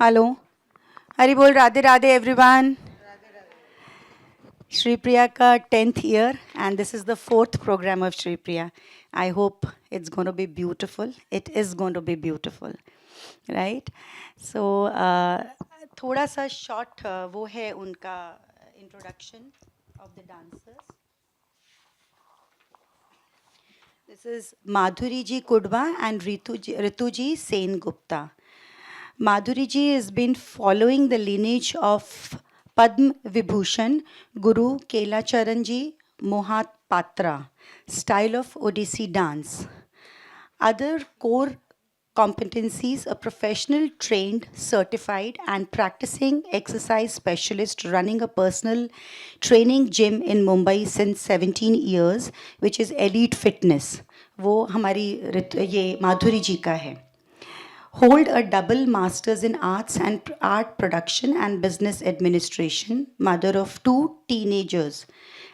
Hello. Hari Bol Radhe Radhe everyone. Shri Priya ka 10th year and this is the 4th program of Shri Priya. I hope it's going to be beautiful. It is going to be beautiful. Right? So, थोड़ा सा short वो है उनका introduction of the dancers. This is Madhuri ji Kudwa and Rituji Sen Gupta. Madhuri ji has been following the lineage of Padma Vibhushan Guru Kelacharan ji Mohat Patra, style of Odissi dance. Other core competencies: a professional, trained, certified, and practicing exercise specialist running a personal training gym in Mumbai since 17 years, which is Elite Fitness. वो हमारी ये माधुरी जी का है. Hold a double master's in arts and art production and business administration, mother of 2 teenagers.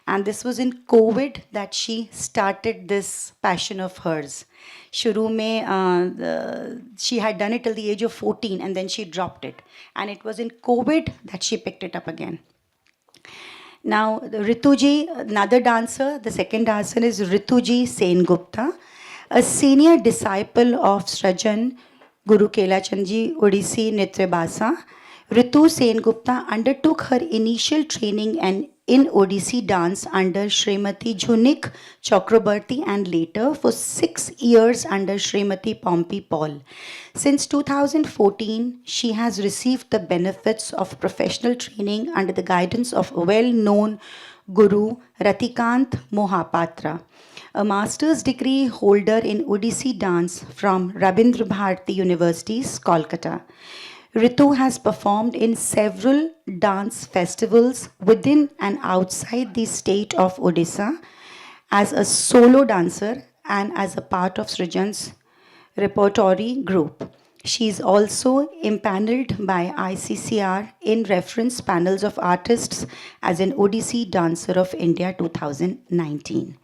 And this was in COVID that she started this passion of hers. Shuru mein, she had done it till the age of 14 and then she dropped it. And it was in COVID that she picked it up again. Now, Rituji, another dancer, the second dancer is Rituji Sen Gupta, a senior disciple of Srajan Guru Kelachand ji Odissi Nityabasa. Ritu Sen Gupta undertook her initial training in Odissi dance under Srimati Jhunik Chakrabarti and later for 6 years under Srimati Pompey Paul. Since 2014, she has received the benefits of professional training under the guidance of a well-known Guru Ratikant Mohapatra, a master's degree holder in Odissi dance from Rabindra Bharati University, Kolkata. Ritu has performed in several dance festivals within and outside the state of Odisha as a solo dancer and as a part of Srijan's repertory group. She is also impaneled by ICCR in reference panels of artists as an Odissi Dancer of India 2019.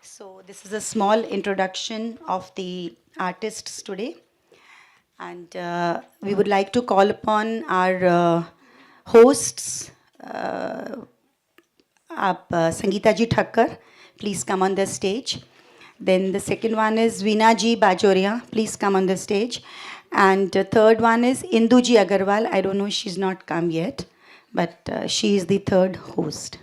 So this is a small introduction of the artists today. And we would like to call upon our hosts, Sangeeta ji Thakkar, please come on the stage. Then the second one is Veena ji Bajoria, please come on the stage. And the third one is Indu ji Agarwal. I don't know, she's not come yet, but she is the third host.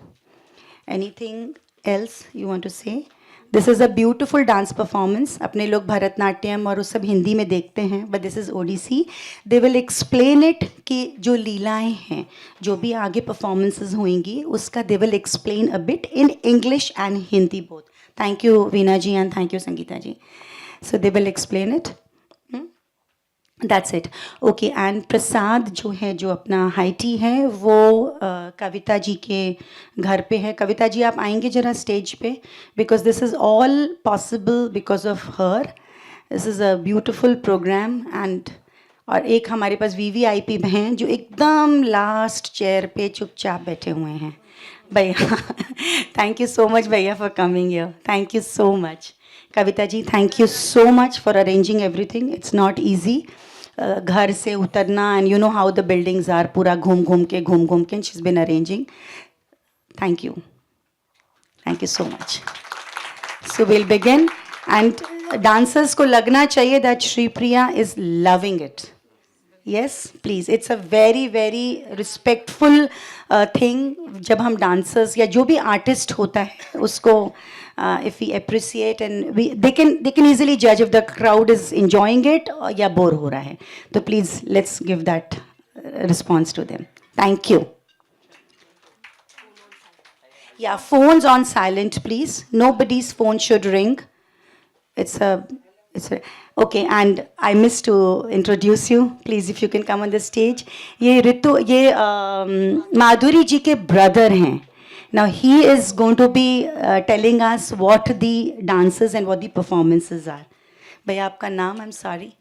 Anything else you want to say? This is a beautiful dance performance. अपने लोग भरतनाट्यम और उस सब हिंदी में देखते हैं, but this is Odissi. They will explain it कि जो लीलाएं हैं, जो भी आगे performances होंगी, उसका they will explain a bit in English and Hindi both. Thank you Veena ji and thank you Sangeeta ji. So they will explain it. That's it. Okay, and प्रसाद जो है, जो अपना हाईटी है, वो कविता जी के घर पे है. कविता जी आप आएंगे जरा स्टेज पे, because this is all possible because of her. This is a beautiful program. And और एक हमारे पास VVIP हैं जो एकदम लास्ट चेयर पे चुपचाप बैठे हुए हैं. भैया, thank you so much भैया for coming here. Thank you so much. Kavita ji, thank you so much for arranging everything. It's not easy. घर से उतरना, and you know how the buildings are, पूरा घूम घूम के, she's been arranging. Thank you. Thank you so much. So we'll begin. And dancers को लगना चाहिए that Shri Priya is loving it. Yes, please. It's a very, very respectful thing. जब हम dancers या जो भी artist होता है, उसको if we appreciate and they can easily judge if the crowd is enjoying it या bore हो रहा है. So please, let's give that response to them. Thank you. Yeah, phones on silent, please. Nobody's phone should ring. It's a okay, and I missed to introduce you. Please, if you can come on the stage. ये माधुरी जी के brother हैं. Now he is going to be telling us what the dances and what the performances are. भैया आपका नाम? I'm sorry.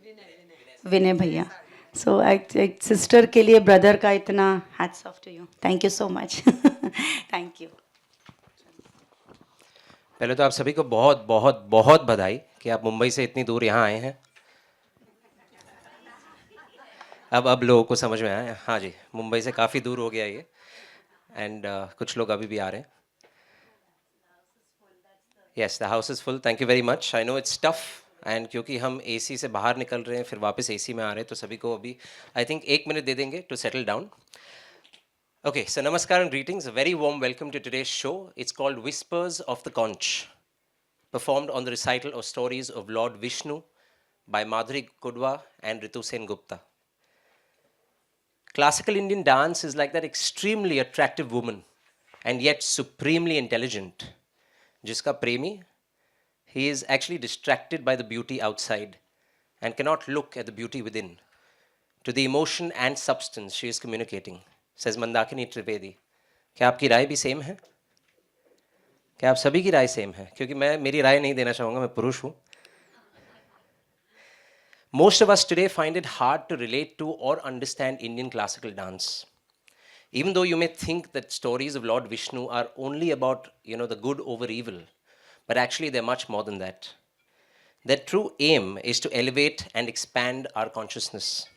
विनय भैया. So एक sister के लिए brother का इतना hats off to you. Thank you so much. Thank you. पहले तो आप सभी को बहुत बहुत बहुत बधाई कि आप मुंबई से इतनी दूर यहाँ आए हैं. अब लोगों को समझ में आया। हाँ जी, मुंबई से काफ़ी दूर हो गया ये। एंड कुछ लोग अभी भी आ रहे हैं। Yes, the house is full, thank you very much. I know it's tough, and क्योंकि हम एसी से बाहर निकल रहे हैं फिर वापस एसी में आ रहे हैं, तो सभी को अभी आई थिंक 1 मिनट दे देंगे to settle down. Okay, so namaskar and greetings. A very warm welcome to today's show. It's called Whispers of the Conch, performed on the recital of stories of Lord Vishnu by Madhuri Kudwa and Ritu Sen Gupta. Classical Indian dance is like that extremely attractive woman and yet supremely intelligent. Jiska premi, he is actually distracted by the beauty outside and cannot look at the beauty within, to the emotion and substance she is communicating, says Mandakini Trivedi. क्या आपकी राय भी same है? क्या आप सभी की राय same है? क्योंकि मैं मेरी राय नहीं देना चाहूँगा, मैं पुरुष हूँ। Most of us today find it hard to relate to or understand Indian classical dance. Even though you may think that stories of Lord Vishnu are only about, the good over evil, but actually they're much more than that. Their true aim is to elevate and expand our consciousness.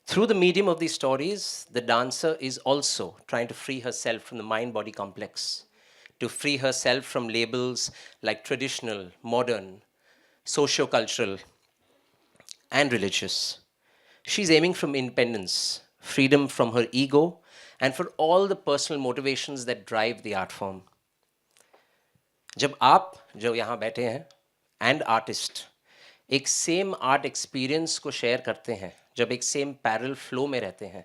Through the medium of these stories, the dancer is also trying to free herself from the mind body complex, to free herself from labels like traditional, modern, socio cultural, and religious. She's aiming from independence, freedom from her ego, and for all the personal motivations that drive the art form. जब आप जो यहाँ बैठे हैं and artist एक sem art experience को share करते हैं, जब एक सेम पैरल फ्लो में रहते हैं,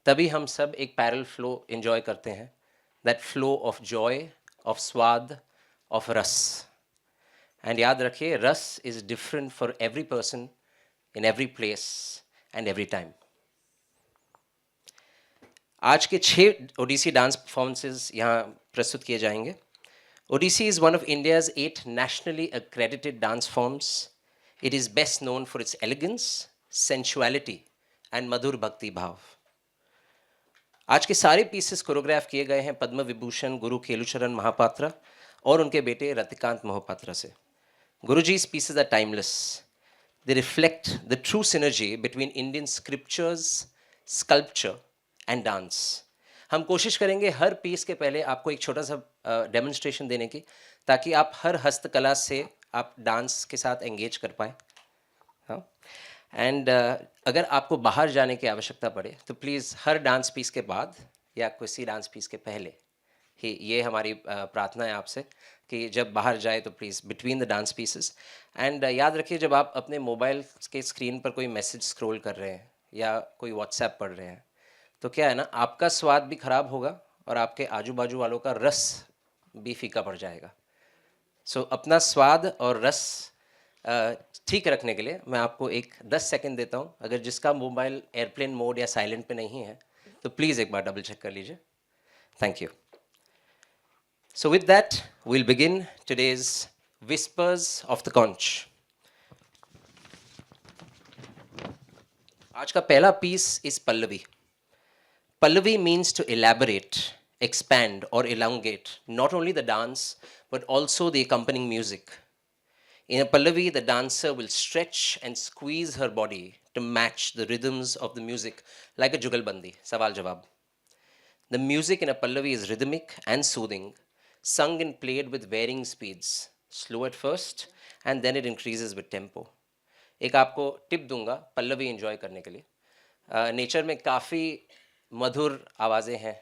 तभी हम सब एक पैरल फ्लो एंजॉय करते हैं, that flow of Joy, of स्वाद, ऑफ रस। एंड याद रखिए, रस is different for every person in every place and every time. आज के 6 ओडिसी डांस परफॉर्मेंसेस यहाँ प्रस्तुत किए जाएंगे। Odissi is one of India's 8 nationally accredited dance forms. It is best known for its elegance, sensuality, and madhur bhakti bhav. आज के सारे pieces choreograph किए गए हैं पद्म विभूषण गुरु केलुचरण महापात्रा और उनके बेटे रतिकांत मोहपात्रा से। Guruji's pieces are timeless. They reflect the true synergy between Indian scriptures, sculpture, and dance. हम कोशिश करेंगे हर पीस के पहले आपको एक छोटा सा डेमोन्स्ट्रेशन देने की, ताकि आप हर हस्तकला से आप डांस के साथ एंगेज कर पाए। हाँ, एंड अगर आपको बाहर जाने की आवश्यकता पड़े तो प्लीज़ हर डांस पीस के बाद या किसी डांस पीस के पहले ही, ये हमारी प्रार्थना है आपसे कि जब बाहर जाए तो please between the dance pieces. And याद रखिए, जब आप अपने मोबाइल के स्क्रीन पर कोई मैसेज स्क्रॉल कर रहे हैं या कोई व्हाट्सएप पढ़ रहे हैं, तो क्या है ना, आपका स्वाद भी खराब होगा और आपके आजू बाजू वालों का रस भी फीका पड़ जाएगा। सो अपना स्वाद और रस ठीक रखने के लिए मैं आपको एक 10 सेकंड देता हूँ। अगर जिसका मोबाइल एयरप्लेन मोड या साइलेंट पे नहीं है तो प्लीज़ एक बार डबल चेक कर लीजिए। Thank you. So with that we'll begin today's whispers of the conch. आज का पहला piece is Pallavi. Pallavi means to elaborate, expand, or elongate not only the dance but also the accompanying music. In a Pallavi, the dancer will stretch and squeeze her body to match the rhythms of the music like a jugalbandi, sawal jawab. The music in a Pallavi is rhythmic and soothing, sung and played with varying speeds, slow at first and then it increases with tempo. एक आपको tip दूंगा Pallavi enjoy करने के लिए। Nature में काफ़ी मधुर आवाज़ें हैं,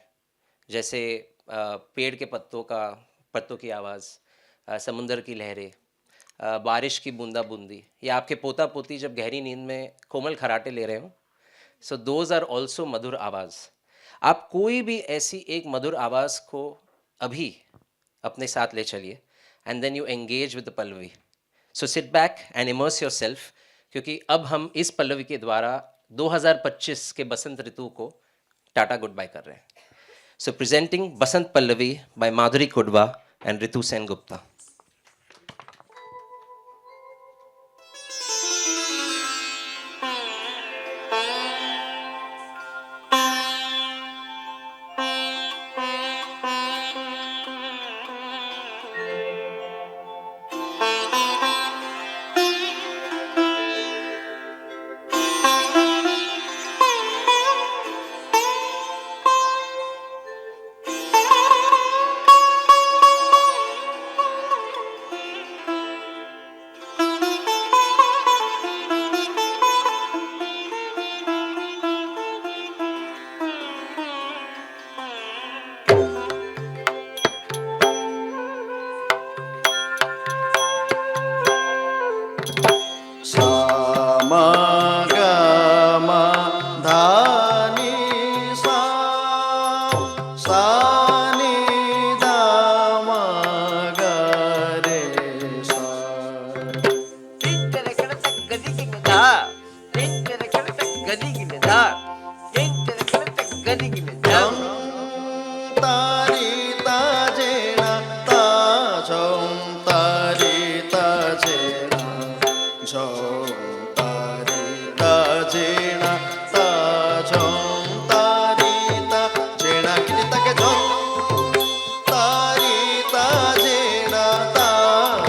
जैसे पेड़ के पत्तों की आवाज़, समुंदर की लहरें, बारिश की बूंदा बूंदी, या आपके पोता पोती जब गहरी नींद में कोमल खराटे ले रहे हो। सो दोज आर ऑल्सो मधुर आवाज़। आप कोई भी ऐसी एक मधुर आवाज़ को अभी अपने साथ ले चलिए and then you engage with the Pallavi. So sit back and immerse yourself, क्योंकि अब हम इस पल्लवी के द्वारा 2025 के बसंत ऋतु को टाटा गुड बाय कर रहे हैं। So presenting Basant Pallavi by Madhuri Kudva and Ritu Sen Gupta. ma ga ma dha ni sa sa ni da ma ga re sa. Jam tari ta jena ta jom tari ta jena jom tari ta jena ta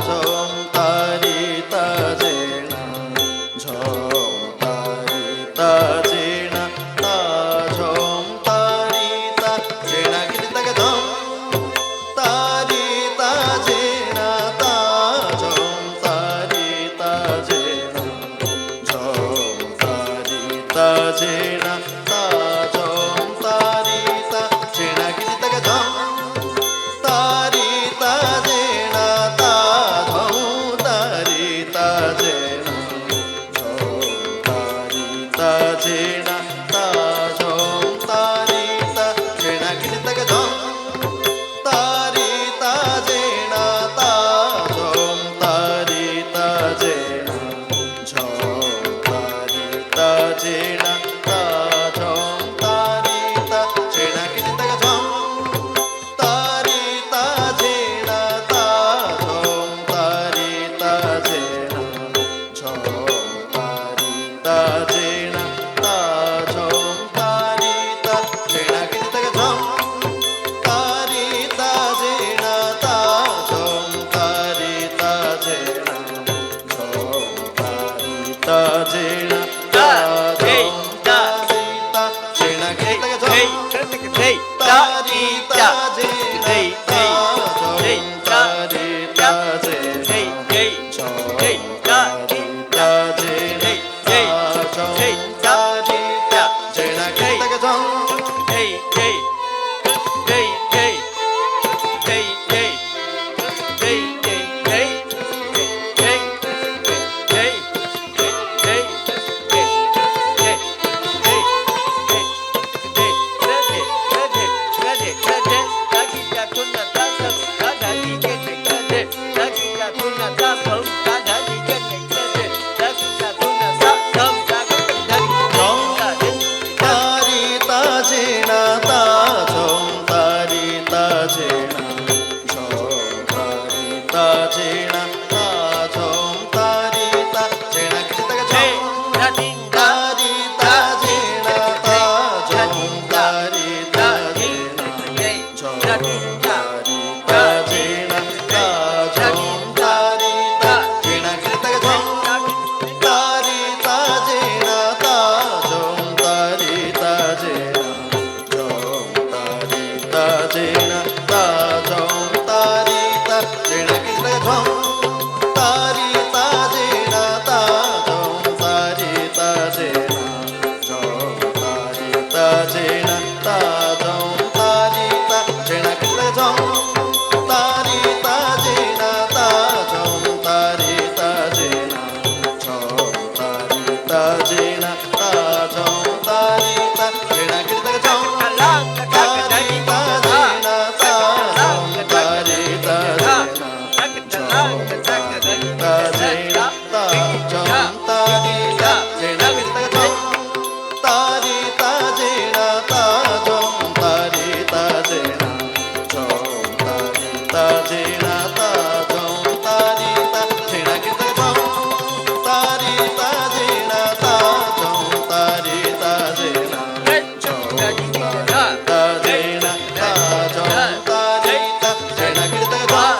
jom tari ta jena kiti take jom tari ta jena ta jom tari ta jena jom tari ta jena ta jom tari ta jena kiti take jom tari ta jena ta jom tari ta jena jom tari ta jena ta jom tari ta jena kiti take jom tari ta jena ta jom tari ta jena jom tari ta jena ta jom tari ta jena kiti take jom tari ta jena ta jom tari ta jena jom tari ta jena ta jom tari ta jena kiti take jom tari ta jena ta jom tari ta jena jom tari ta jena ta jom tari ta jena kiti take jom tari ta jena ta jom tari ta jena jom tari ta jena ta jom tari ta jena kiti take jom tari ta jena ta jom tari ta jena jom tari ta jena ta jom tari ta jena kiti take jom tari ta jena ta jom tari ta jena jom tari ta jena ta jom tari ta jena kiti take jom tari ta jena ta jom tari ta jena jom tari ta jena ta jom tari ta jena kiti take jom tari ta jena ta jom tari ta jena jom tari ta jena ta jom tari ta jena kiti take jom tari ta jena ta jom tari ta jena jom tari ta jena ta jom tari ta jena kiti take jom tari ta jena ta jom tari ta jena jom tari ta jena ta jom tari ta jena kiti take jom tari ta jena ta jom tari ta jena jom tari ta jena ta jom tari ta jena kiti take jom tari ta jena ta jom tari ta jena jom tari ta jena ta jom tari ta jena kiti take jom tari ta jena ta jom tari ta jena jom tari ta jena ta jom tari ta jena kiti take jom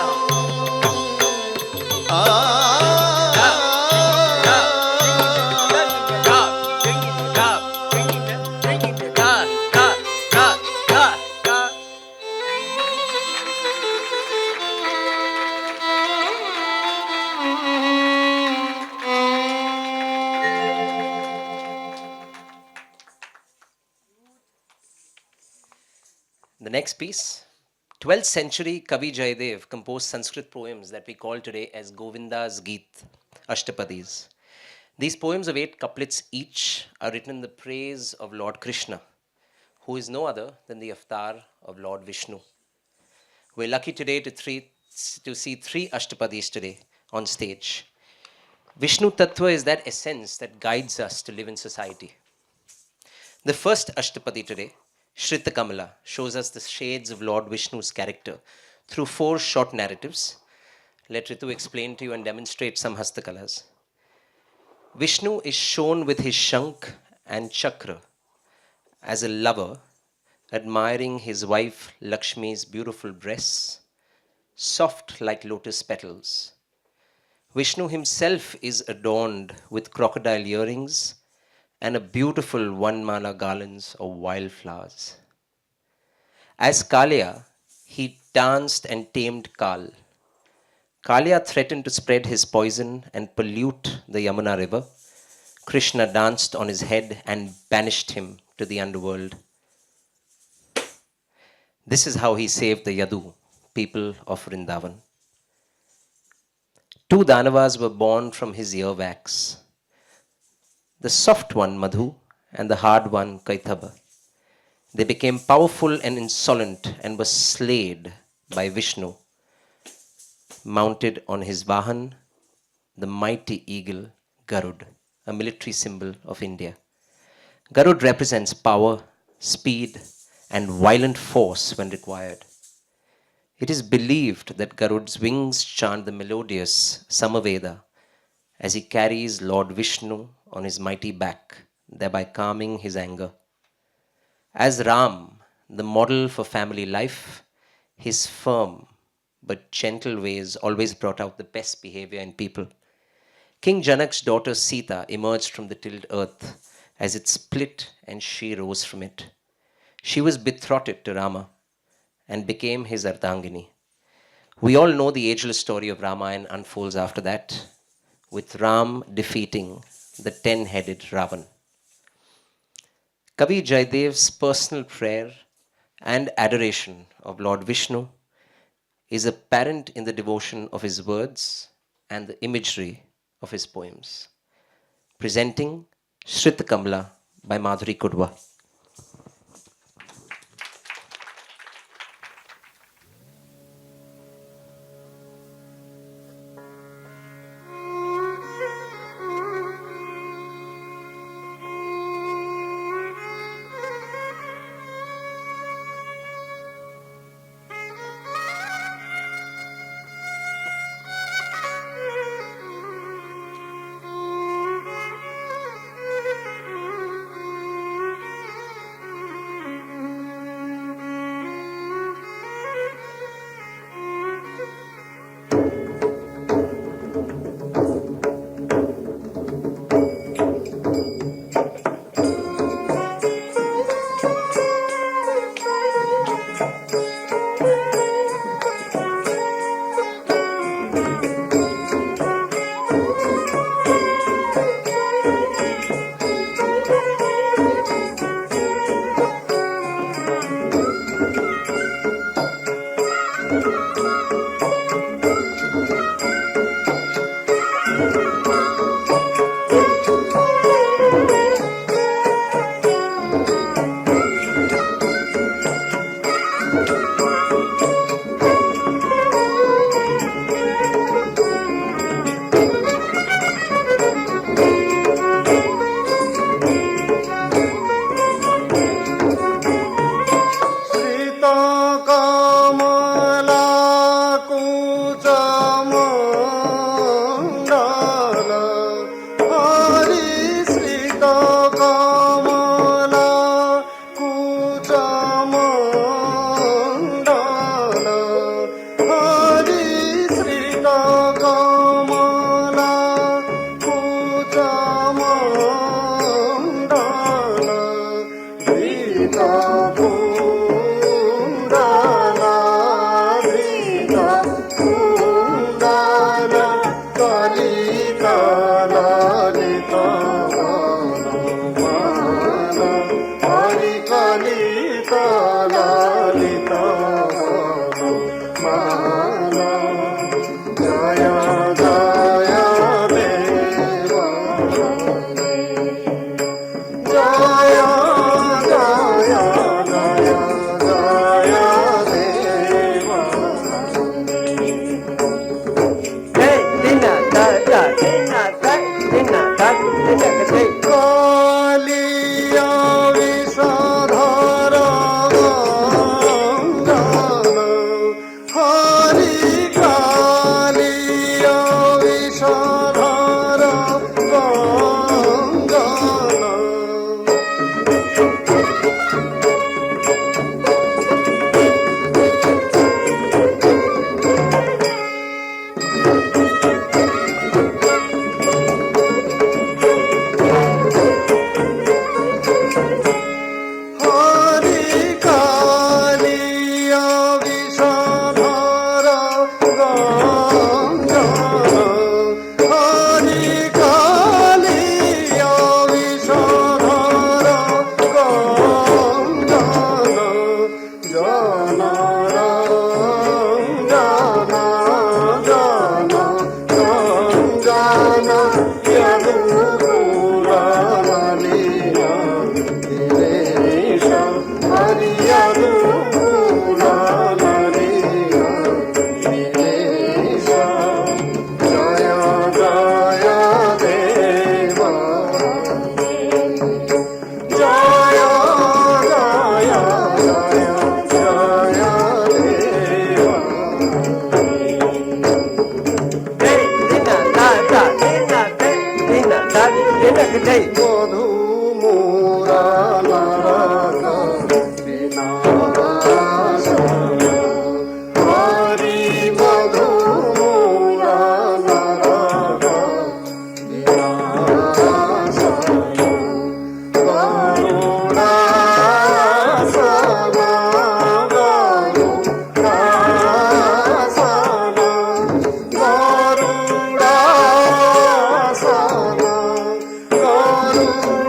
The next piece, 12th century Kavi Jayadev composed Sanskrit poems that we call today as Govinda's Geet, Ashtapadis. These poems of 8 couplets each are written in the praise of Lord Krishna, who is no other than the avatar of Lord Vishnu. We're lucky today to see 3 Ashtapadis today on stage. Vishnu Tattva is that essence that guides us to live in society. The first Ashtapadi today, Shrita Kamala, shows us the shades of Lord Vishnu's character through 4 short narratives. Let Ritu explain to you and demonstrate some Hastakalas. Vishnu is shown with his Shankh and Chakra as a lover, admiring his wife Lakshmi's beautiful breasts, soft like lotus petals. Vishnu himself is adorned with crocodile earrings and a beautiful one-mala garlands of wildflowers. As Kalia, he danced and tamed Kal. Kalia threatened to spread his poison and pollute the Yamuna river. Krishna danced on his head and banished him to the underworld. This is how he saved the Yadu, people of Vrindavan. 2 Danavas were born from his earwax. The soft one, Madhu, and the hard one, Kaithaba. They became powerful and insolent and were slayed by Vishnu, mounted on his Vahan, the mighty eagle Garud, a military symbol of India. Garud represents power, speed, and violent force when required. It is believed that Garud's wings chant the melodious Samaveda as he carries Lord Vishnu on his mighty back, thereby calming his anger. As Ram, the model for family life, his firm but gentle ways always brought out the best behavior in people. King Janak's daughter Sita emerged from the tilled earth as it split and she rose from it. She was betrothed to Rama and became his Ardhangini. We all know the ageless story of Ramayana unfolds after that, with Ram defeating the 10-headed Ravan. Kavi Jaydev's personal prayer and adoration of Lord Vishnu is apparent in the devotion of his words and the imagery of his poems. Presenting Shrita Kamala by Madhuri Kudwa. Jaya Jaya Deva কালিয়া বিষধর গঙ্গন হরি কালিয়া বিষধর গঙ্গন হরি কালিয়া বিষধর গঙ্গন হরি কালিয়া বিষধর গঙ্গন জনরঞ্জন জনরঞ্জন যদুকুলমলিনা দিনেশ হরি যদুকুলমলিনা দিনেশ জয় জয় দেব জয় জয় জয় জয় দেব মধু মোরা নরক বিনাশন হরি মধু মোরা নরক বিনাশন করুণাসন গরুড়াসন গরুড়াসন গরুড়াসন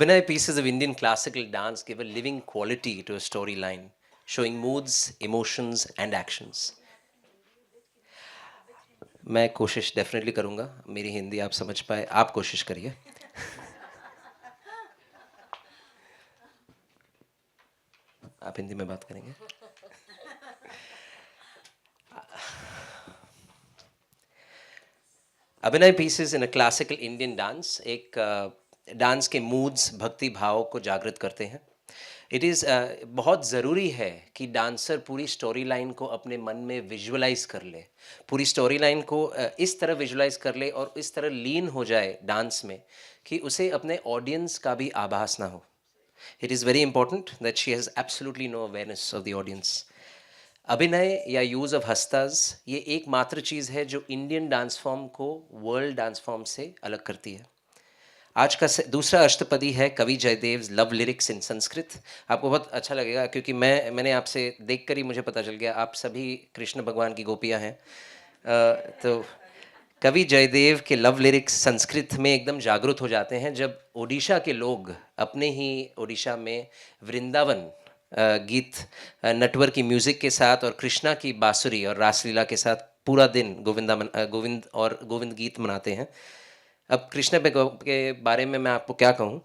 Abhinay pieces of Indian classical dance give a living quality to a storyline, showing moods, emotions, and actions. मैं कोशिश डेफिनेटली करूंगा, मेरी हिंदी आप समझ पाए, आप कोशिश करिए. आप हिंदी में बात करेंगे. अभिनय pieces in a classical Indian dance एक डांस के मूड्स, भक्ति भाव को जागृत करते हैं. इट इज़ बहुत ज़रूरी है कि डांसर पूरी स्टोरी लाइन को अपने मन में विजुअलाइज कर ले, पूरी स्टोरी लाइन को इस तरह विजुअलाइज कर ले और इस तरह लीन हो जाए डांस में कि उसे अपने ऑडियंस का भी आभास ना हो. It is very important that she has absolutely no awareness of the audience. अभिनय या यूज़ ऑफ हस्ताज ये एकमात्र चीज़ है जो इंडियन डांस फॉर्म को वर्ल्ड डांस फॉर्म से अलग करती है. आज का दूसरा अष्टपदी है कवि Jayadeva love lyrics in Sanskrit. आपको बहुत अच्छा लगेगा क्योंकि मैंने आपसे देखकर ही मुझे पता चल गया आप सभी कृष्ण भगवान की गोपियाँ हैं. तो कवि जयदेव के लव लिरिक्स संस्कृत में एकदम जागरूक हो जाते हैं जब ओडिशा के लोग अपने ही ओडिशा में वृंदावन गीत नटवर की म्यूज़िक के साथ और कृष्णा की बांसुरी और रासलीला के साथ पूरा दिन गोविंद गीत मनाते हैं. अब कृष्ण के बारे में मैं आपको क्या कहूँ,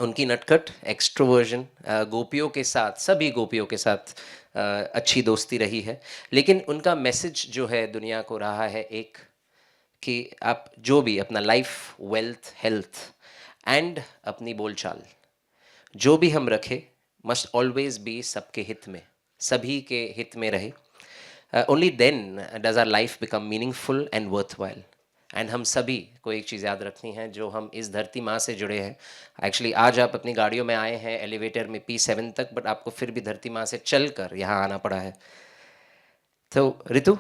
उनकी नटखट एक्सट्रोवर्जन गोपियों के साथ, सभी गोपियों के साथ अच्छी दोस्ती रही है. लेकिन उनका मैसेज जो है दुनिया को रहा है एक, कि आप जो भी अपना लाइफ, वेल्थ, हेल्थ एंड अपनी बोलचाल जो भी हम रखें मस्ट ऑलवेज बी सबके हित में, सभी के हित में रहे. Only then does our life become meaningful and worthwhile. And हम सभी को एक चीज़ याद रखनी है, जो हम इस धरती माँ से जुड़े हैं. एक्चुअली आज आप अपनी गाड़ियों में आए हैं एलिवेटर में P7 तक, बट आपको फिर भी धरती माँ से चल कर यहाँ आना पड़ा है. तो ऋतु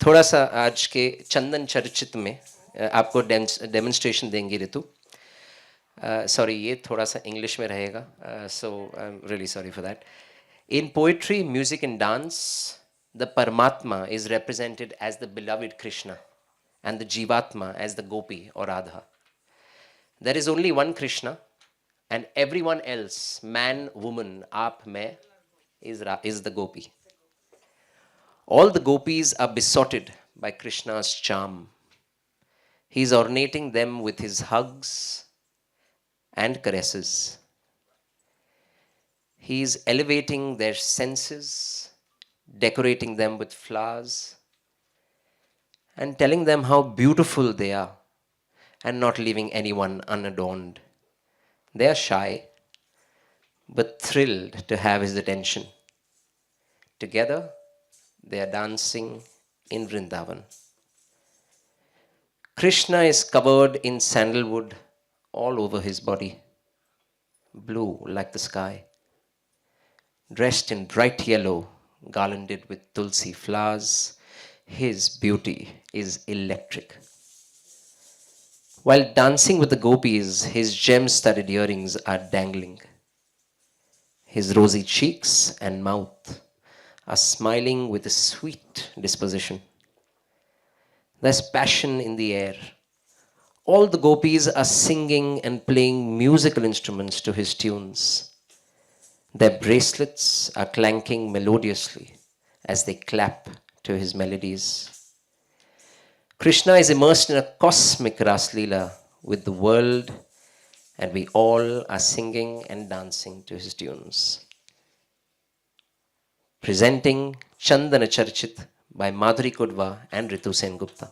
थोड़ा सा आज के चंदन चर्चित में आपको डेमोन्स्ट्रेशन देंगी ऋतु. सॉरी ये थोड़ा सा इंग्लिश में रहेगा, so I am really sorry for that. In poetry, music and dance the Paramatma is represented as the beloved Krishna and the Jivatma as the Gopi or Radha. There is only one Krishna and everyone else, man, woman, aap, main, is the Gopi. All the gopis are besotted by Krishna's charm. He is ornating them with his hugs and caresses. He is elevating their senses, decorating them with flowers, and telling them how beautiful they are, and not leaving anyone unadorned. They are shy, but thrilled to have his attention. Together, they are dancing in Vrindavan. Krishna is covered in sandalwood all over his body, blue like the sky, dressed in bright yellow, garlanded with tulsi flowers. His beauty is electric. While dancing with the gopis, his gem-studded earrings are dangling. His rosy cheeks and mouth are smiling with a sweet disposition. There's passion in the air. All the gopis are singing and playing musical instruments to his tunes. Their bracelets are clanking melodiously as they clap to his melodies. Krishna is immersed in a cosmic Raslila with the world, and we all are singing and dancing to his tunes. Presenting Chandana Charchit by Madhuri Kudva and Ritu Sen Gupta.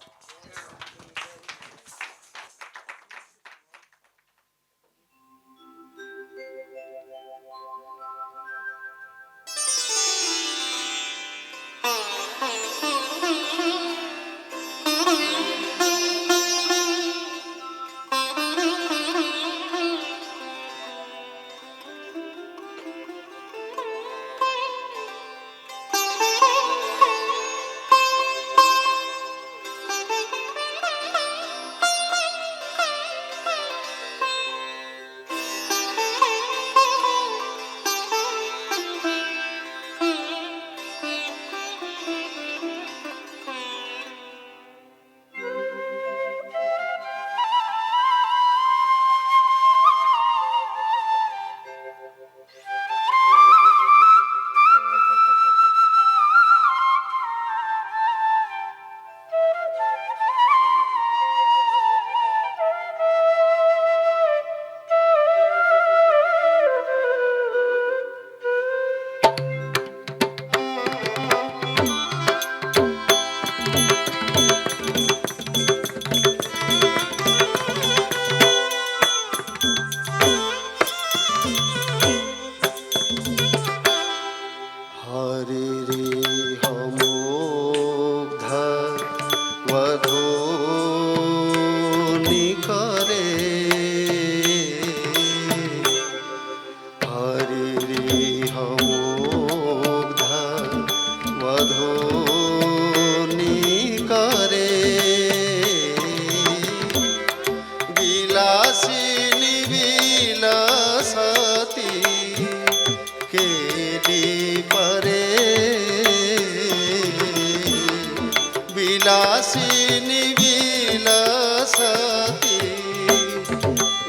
विलासिनी विलसति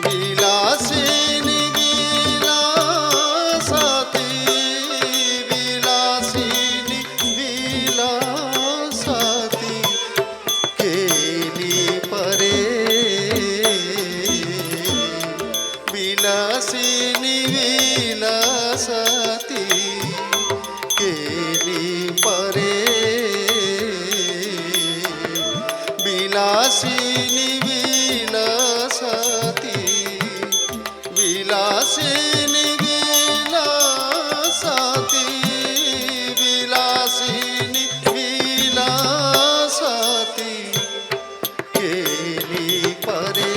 विलासिनी विलसति विलासिनी विलसति केली परे विलासिनी विलसति केली परे विलासिनी विलसति विलासिनी विलसति विलासिनी विलसति केली परे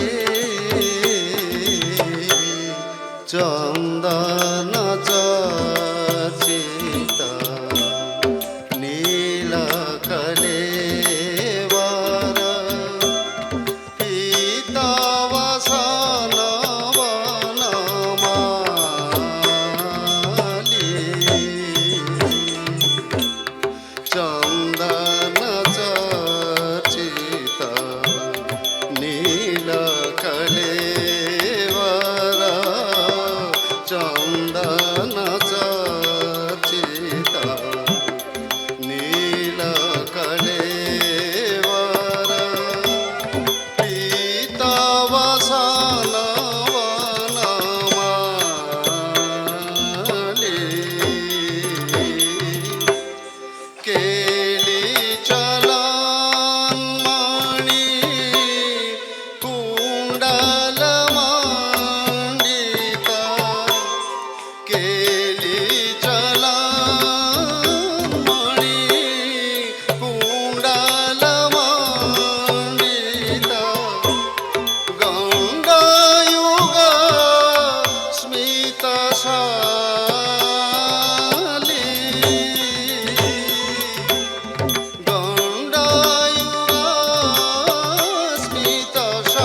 चन्दन चर्चित नीलकलेवर पीतावसन वनमाली चन्दन चर्चित नीलकलेवर चन्दन चर्चित नीलकलेवर पीतावसन वनमाली केली चलन्मणि कुण्डलमण्डित केली चलन्मणि कुण्डलमण्डित गङ्गायुग स्मितशाली गङ्गायुग स्मितशाली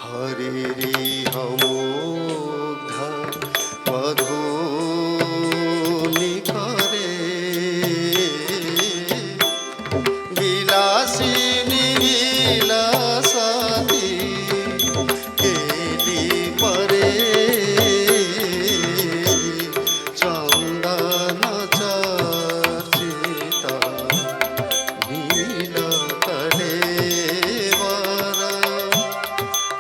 हरिरिह मुग्ध मधुनिकरे विलासिनी विलसति केली परे चन्दन चर्चित नीलकलेवर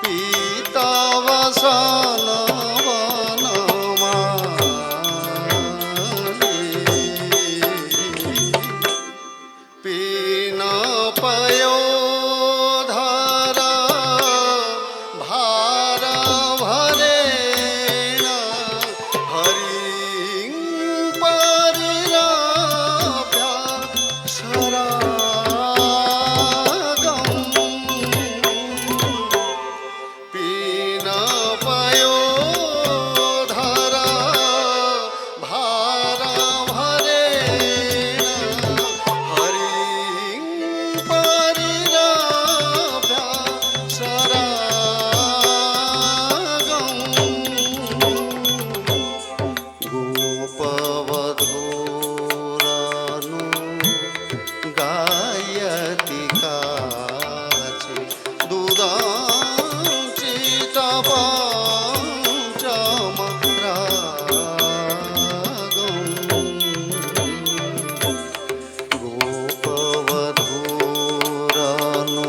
पीतावसन वनमाली पीन पयोधर भार भरेण हरिं परिरभ्य शरागम् पीन पयोधर भार भरेण हरिं परिरभ्य शरागम् गोपवधूरानु गायति काचि दुदाञ्चित पञ्चमरागम् गोपवधूरानु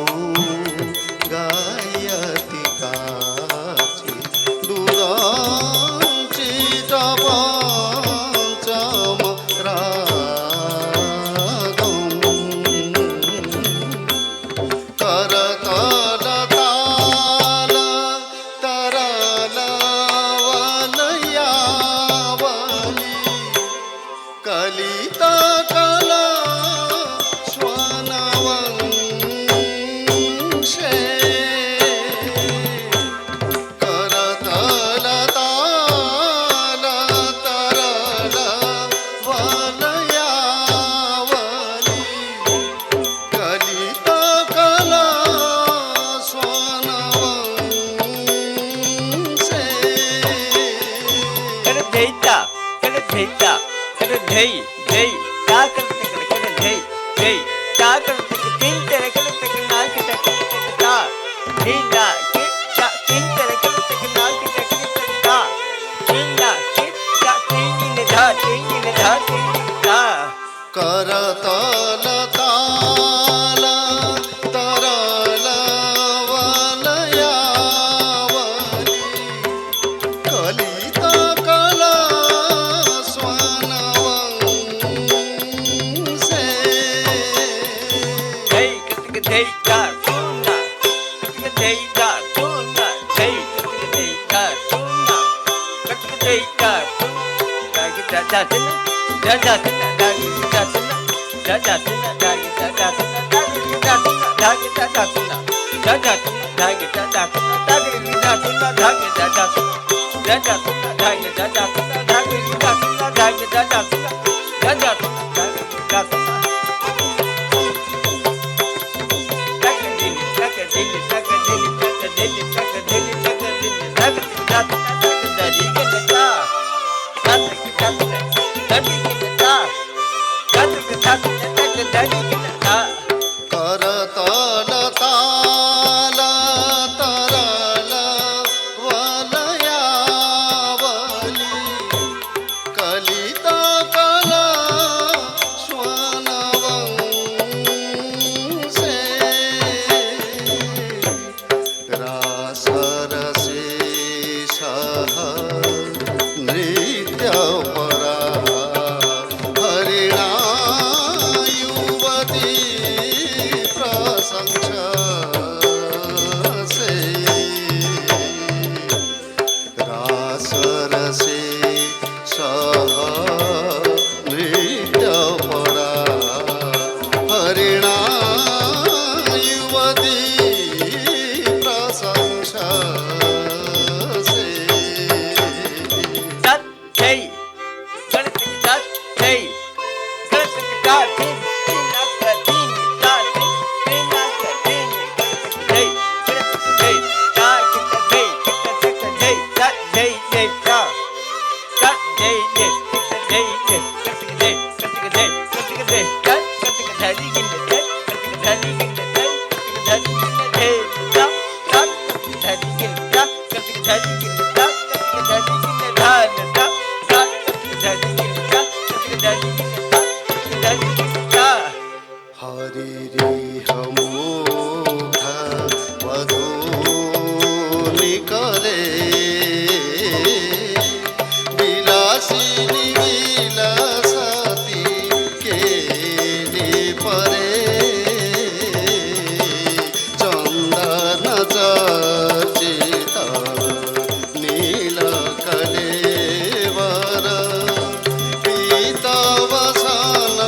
गायति काचि दुदाञ्चित पञ्चमरागम् करतल ताल तरल वलयावली कलित कला स्वनवंशे करतल ताल तरल वलयावली कलित कला स्वनवंशे Kalitheita, Kalitheita, कर धई धई ता कर धई धई ता कर तीन तेरे कर ना के ता नीला के ता तीन तेरे कर ना के ता नीला के ता तीन ने धा ता करतल ताल तरल वलयावली कलित कला स्वानवंशे धई कर धई ता सुना कर धई ता सुना धई कर धई ता सुना कर धई ता ता ता ता करतल ताल तरल वलयावली कलित कला स्वानवंशे रासरसे सह नृत्यपरा हरिणा युवती प्रशंससे रासरसे सह नृत्यपरा हरिणा युवती प्रशंससे हरिरिहमुग्ध वधूनिकले विलासिनी विलसति केली परे चन्दन चर्चित नीलकलेवर पीतवसन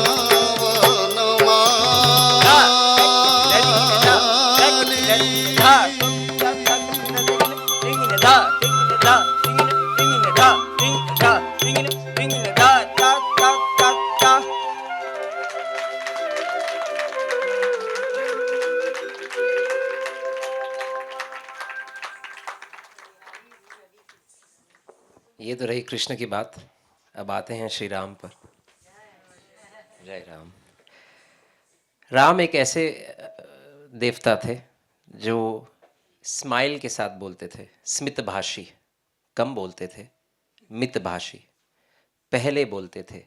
ये तो रही कृष्ण की बात। अब आते हैं श्री राम पर। जय राम। राम एक ऐसे देवता थे जो स्माइल के साथ बोलते थे, स्मित भाषी, कम बोलते थे, मित भाषी, पहले बोलते थे,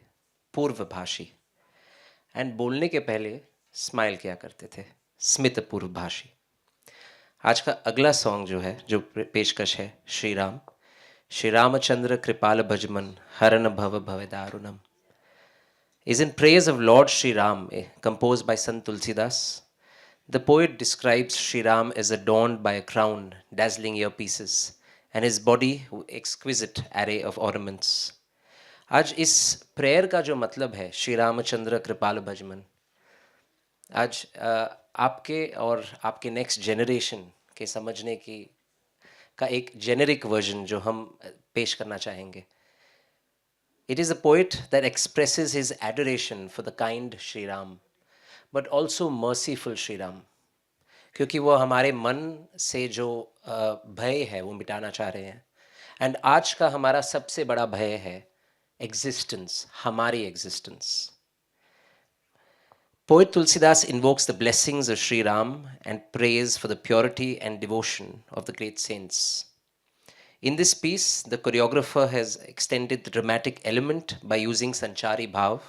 पूर्व भाषी, एंड बोलने के पहले स्माइल किया करते थे, स्मित पूर्व भाषी। आज का अगला सॉन्ग जो है, जो पेशकश है, श्री राम, श्री रामचंद्र कृपाल भजमन हरन भव भव दारुणम, is in praise of Lord Sri Ram, composed by Sant Tulsidas. The poet describes Sri Ram as adorned by a crown, dazzling earpieces, and his body exquisite array of ornaments. आज इस प्रेयर का जो मतलब है, श्री रामचंद्र कृपाल भजमन, आज आपके और आपके नेक्स्ट जनरेशन के समझने की का एक जेनेरिक वर्जन जो हम पेश करना चाहेंगे. It is a poet that expresses his adoration for the kind Shri Ram, but also merciful Shri Ram, क्योंकि वो हमारे मन से जो भय है वो मिटाना चाह रहे हैं. एंड आज का हमारा सबसे बड़ा भय है existence, Hamari existence. Poet Tulsidas invokes the blessings of Sri Ram and prays for the purity and devotion of the great saints. In this piece, the choreographer has extended the dramatic element by using Sanchari Bhav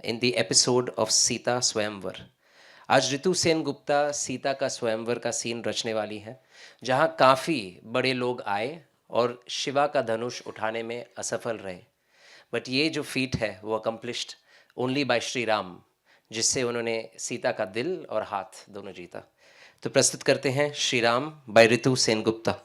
in the episode of Sita Swayamvar. आज ऋतु सेन गुप्ता सीता का स्वयंवर का scene रचने वाली है, जहां काफ़ी बड़े लोग आए और शिवा का धनुष उठाने में असफल रहे. बट ये जो फीट है वो accomplished only by Shri Ram, जिससे उन्होंने सीता का दिल और हाथ दोनों जीता. तो प्रस्तुत करते हैं श्री राम बाय ऋतु सेन गुप्ता.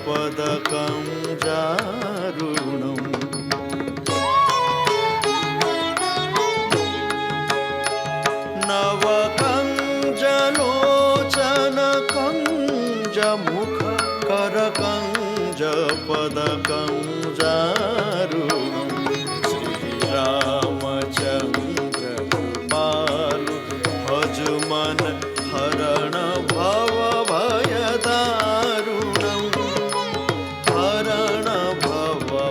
पदकं जारुणम् नवकञ्जलोचनकञ्जमुख करकञ्जपदकं जारुणम् श्रीरामचन्द्र कृपालु भजुमन हरण भवभयदारुणम् हरण भवभयदारुणम्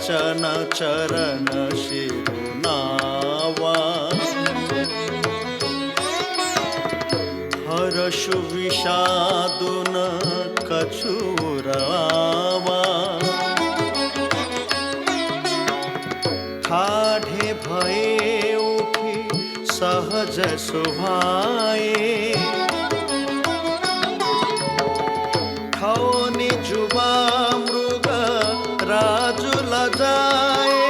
वचन चरण शिरुनावा हर्षु विषादुन कछुरावा ठाढ़े भये उठी सहज शोभाए ठौनी जुबा मृग राजु लजाए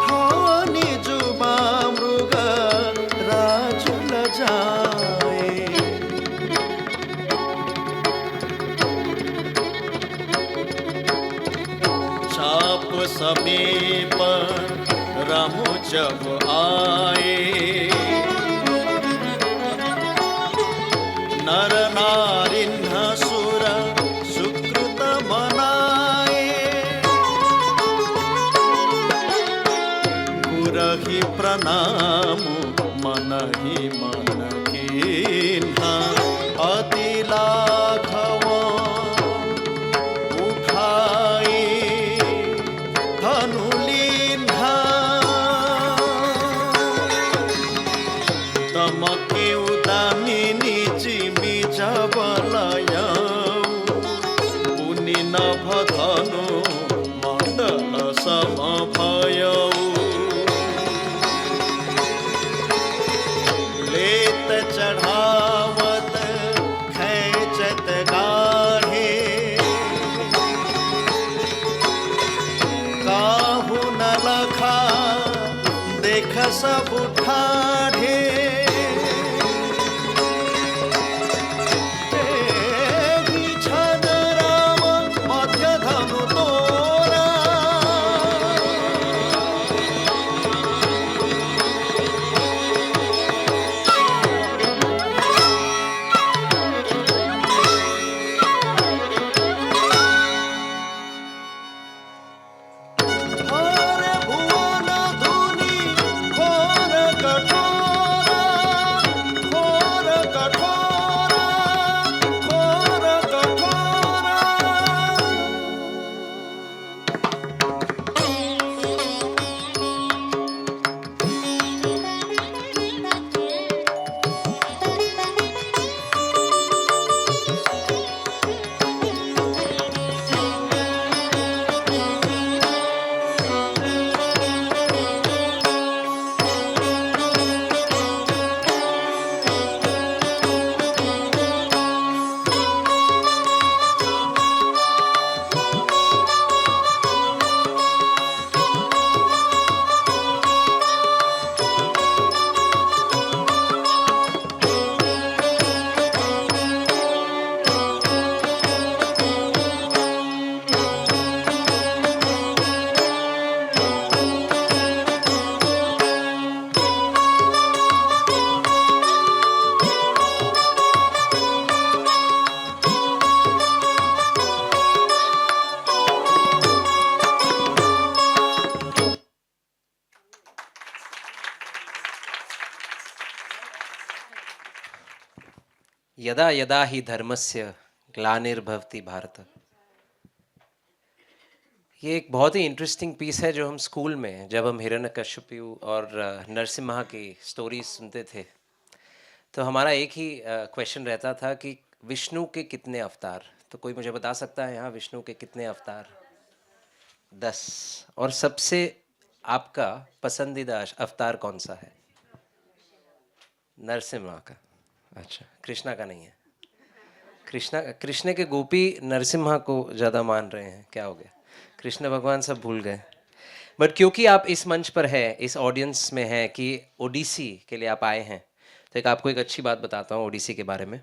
ठौनी जुबा मृग राजु लजाए चाप समीप रामु जब आए नर नारिन्ह सुर सुकृत मनाए गुरहि प्रणाम मन ही मन कीन्हा अति लाघव उठाई धनुलीन्हा तमके उदामिनी जिमि जबलयऊ पुनि नभ धनु मण्डल समभयऊ लेत चढ़ावत खैचत गाढ़े काहू न लखा देख सब ठाढ़े छद राम मध्य धनु तोरा घोर भुवन धुनि घोर कठोरा घोर कठोरा घोर कठोरा यदा यदा ही धर्मस्य ग्लानिर्भवति भारत। ये एक बहुत ही इंटरेस्टिंग पीस है जो हम स्कूल में जब हम हिरण्यकश्यपु और नरसिम्हा की स्टोरी सुनते थे तो हमारा एक ही क्वेश्चन रहता था कि विष्णु के कितने अवतार। तो कोई मुझे बता सकता है यहाँ विष्णु के कितने अवतार? 10। और सबसे आपका पसंदीदा अवतार कौन सा है? नरसिम्हा का। अच्छा, कृष्णा का नहीं है। कृष्ण के गोपी नरसिम्हा को ज़्यादा मान रहे हैं, क्या हो गया? कृष्ण भगवान सब भूल गए। बट क्योंकि आप इस मंच पर है, इस ऑडियंस में हैं कि ओडिसी के लिए आप आए हैं, तो आपको एक अच्छी बात बताता हूँ ओडिसी के बारे में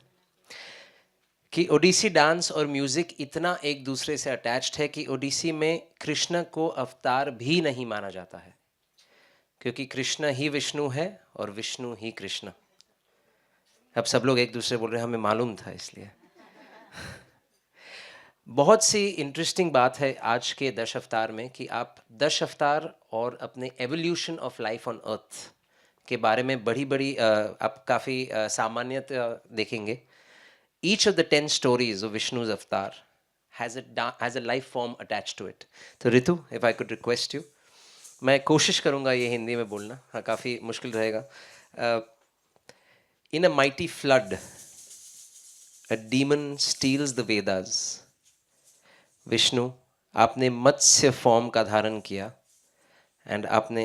कि ओडिसी डांस और म्यूज़िक इतना एक दूसरे से अटैच्ड है कि ओडिसी में कृष्ण को अवतार भी नहीं माना जाता है, क्योंकि कृष्ण ही विष्णु है और विष्णु ही कृष्ण। अब सब लोग एक दूसरे बोल रहे हैं, हमें मालूम था इसलिए। बहुत सी इंटरेस्टिंग बात है आज के 10 अवतार में कि आप 10 अवतार और अपने evolution of life on earth के बारे में बड़ी आप काफ़ी सामान्य देखेंगे। Each of the 10 stories of Vishnu's avatar has a life form attached to it. So Ritu, if I could request you, मैं कोशिश करूँगा ये हिंदी में बोलना, हाँ काफ़ी मुश्किल रहेगा. In a mighty flood, a demon steals the Vedas. Vishnu, आपने मत्स्य फॉर्म का धारण किया एंड आपने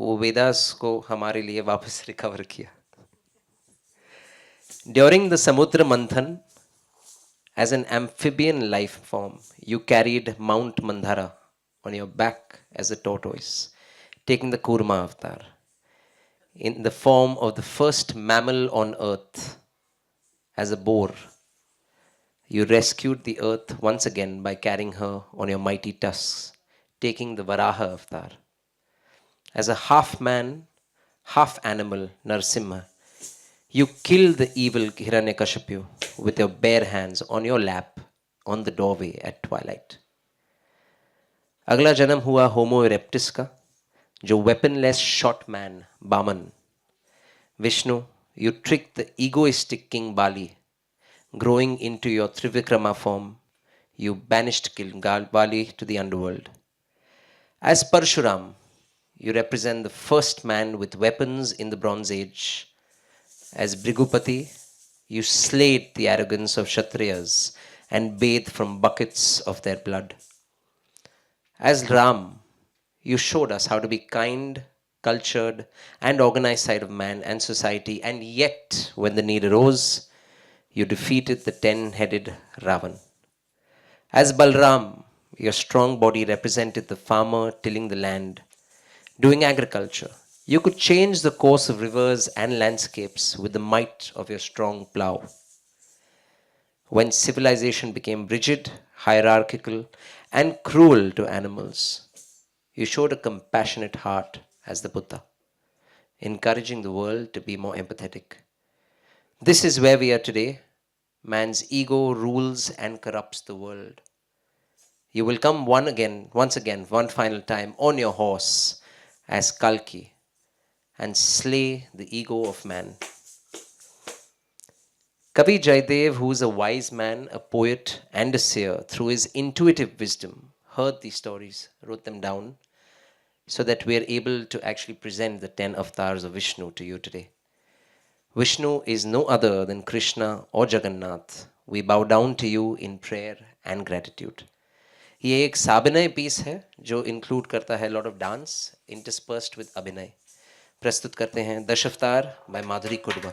वो वेदास को हमारे लिए वापस रिकवर किया. During the Samudra Manthan, as an amphibian life form, you carried Mount Mandhara on your back as a tortoise, taking the Kurma avatar. In the form of the first mammal on earth, as a boar, you rescued the earth once again by carrying her on your mighty tusks, taking the Varaha avatar. As a half man, half animal, Narsimha, you killed the evil Hiranyakashipu with your bare hands on your lap on the doorway at twilight. अगला जन्म हुआ होमो इरेप्टिस का, जो weaponless shot man, Baman. Vishnu, you tricked the egoistic king Bali. Growing into your Trivikrama form, you banished King Bali to the underworld. As Parshuram, you represent the first man with weapons in the Bronze Age. As Brigupati, you slayed the arrogance of Kshatriyas and bathed from buckets of their blood. As Ram, you showed us how to be kind, cultured, and organized side of man and society, and yet, when the need arose, you defeated the 10-headed Ravan. As Balram, your strong body represented the farmer tilling the land, doing agriculture. You could change the course of rivers and landscapes with the might of your strong plow. When civilization became rigid, hierarchical, and cruel to animals, you showed a compassionate heart as the Buddha, encouraging the world to be more empathetic. This is where we are today. Man's ego rules and corrupts the world. You will come once again, one final time on your horse as Kalki and slay the ego of man. Kavi Jaidev, who is a wise man, a poet, and a seer, through his intuitive wisdom, heard these stories, wrote them down, so that we are able to actually present the 10 avatars of Vishnu to you today. Vishnu is no other than Krishna or Jagannath. We bow down to you in prayer and gratitude. ये एक साबिनय piece है जो include करता है lot of dance इंटरस्पर्स्ड with अभिनय. प्रस्तुत करते हैं दशावतार बाय माधुरी कुडबा.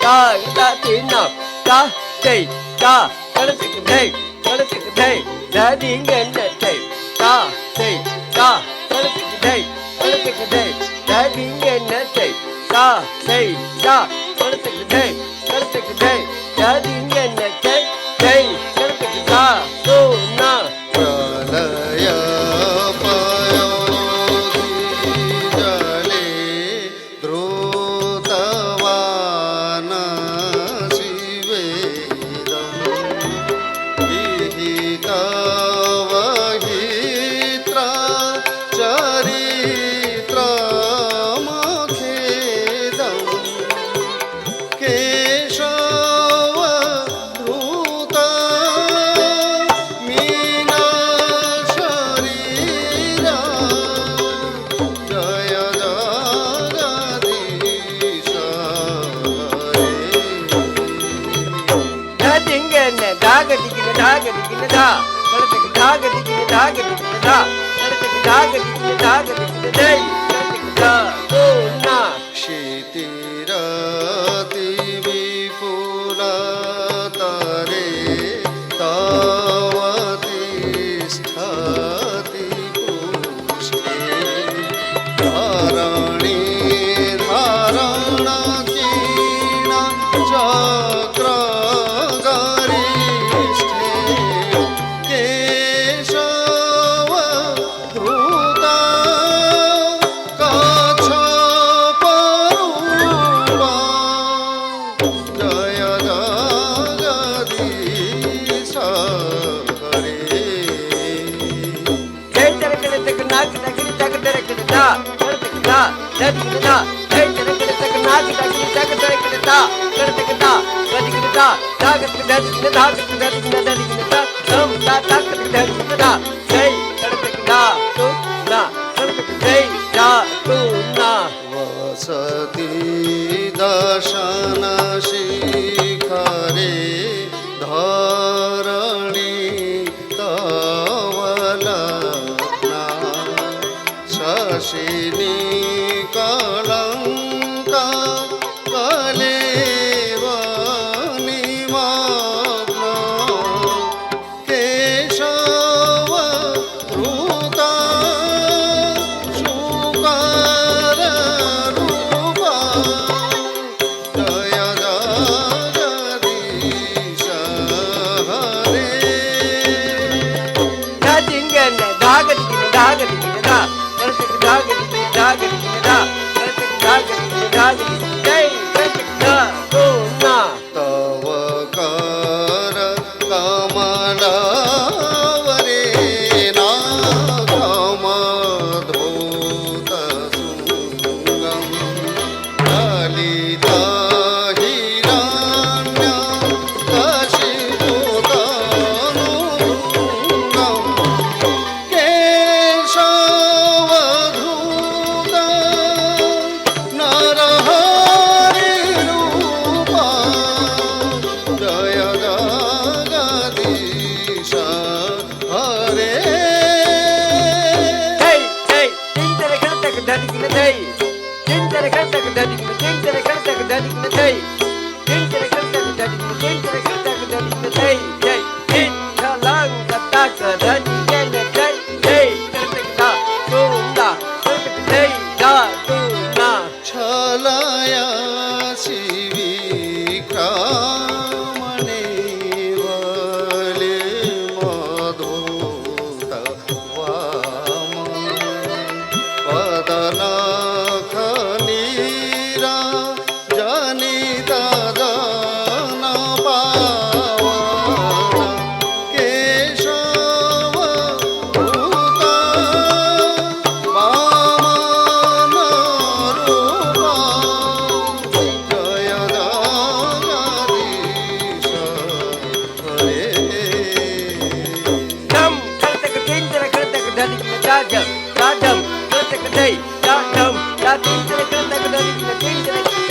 ta ta tin nào ta tây ta cái nó tịch đây cái nó tịch đây đã đi nghe nè tây ta tây ta cái nó tịch đây cái nó tịch đây đã đi nghe nè tây ta tây ta cái nó tịch đây cái nó tịch đây đã đi nghe nè tây tây cái nó tịch ta tu na प्रलय पयोधि जले द्रुतवान् शिवेदम् विहितवहित्रा चरित्रमखेदम् केशव धृता मीना शरीरा जय जगदीश हरे đã đi nghe nè đá cái đi cái đá cái đi cái đá cái nó tịch đá cái đi cái đá cái đi cái đá cái nó tịch đá cái đi cái đá cái đi cái đây cái nó tịch đá tu na क्षितिरति विपुलतरे तव तिष्ठति पुष्टे धरणी धारणकीर्ण चक्रगरिष्ठे केशव धृता कच्छपरूपा जय जगदीश हरे जय तेरे के तक नाच तक तक तेरे के दा कर तक दा जय के दा जय तेरे के तक नाच तक तक तेरे के दा कर तक दा गद के दा के दा के दा के दा के दा के दा हम दा तक के दा के दा जय कर तक दा तू ना कर तक जय जा तू ना वसति दर्शन शिखरे धरणी तवलग्ना शशिनी कलङ्का कलेव निमग्ना केशव धृता शुकररूपा जय जगदीश हरे दा जिंगे ने दा के दा कर तक दा के दा कर तक दा के जय कर तक दा तू ना तव कर कमलवरेणा कमद्भूतशृङ्गं ललितहिरण्यं कशिपुतनुभृङ्गं केशवधृता नरहरिरूपा जय जगदीश हरे hey hey tin tere khar tak dadi ki nathai tin tere khar tak dadi ki tin tere khar tak dadi ki nathai tin tere khar tak dadi ki tin tere khar tak dadi ki nathai hey tin thalang kata ka dadi ke nathai hey kar tak da tu da kar tak hey da tu na छलया शिविक्रमणे वले मधुत वाम वदनखनीरा जनित जन पावन केशव धृता वामन रूपा जय जगदीश हरे dam kar tak tin tere khar tak dadi ki da jam kar tak dai da dam da tin tere khar tak dadi ki tin tere khar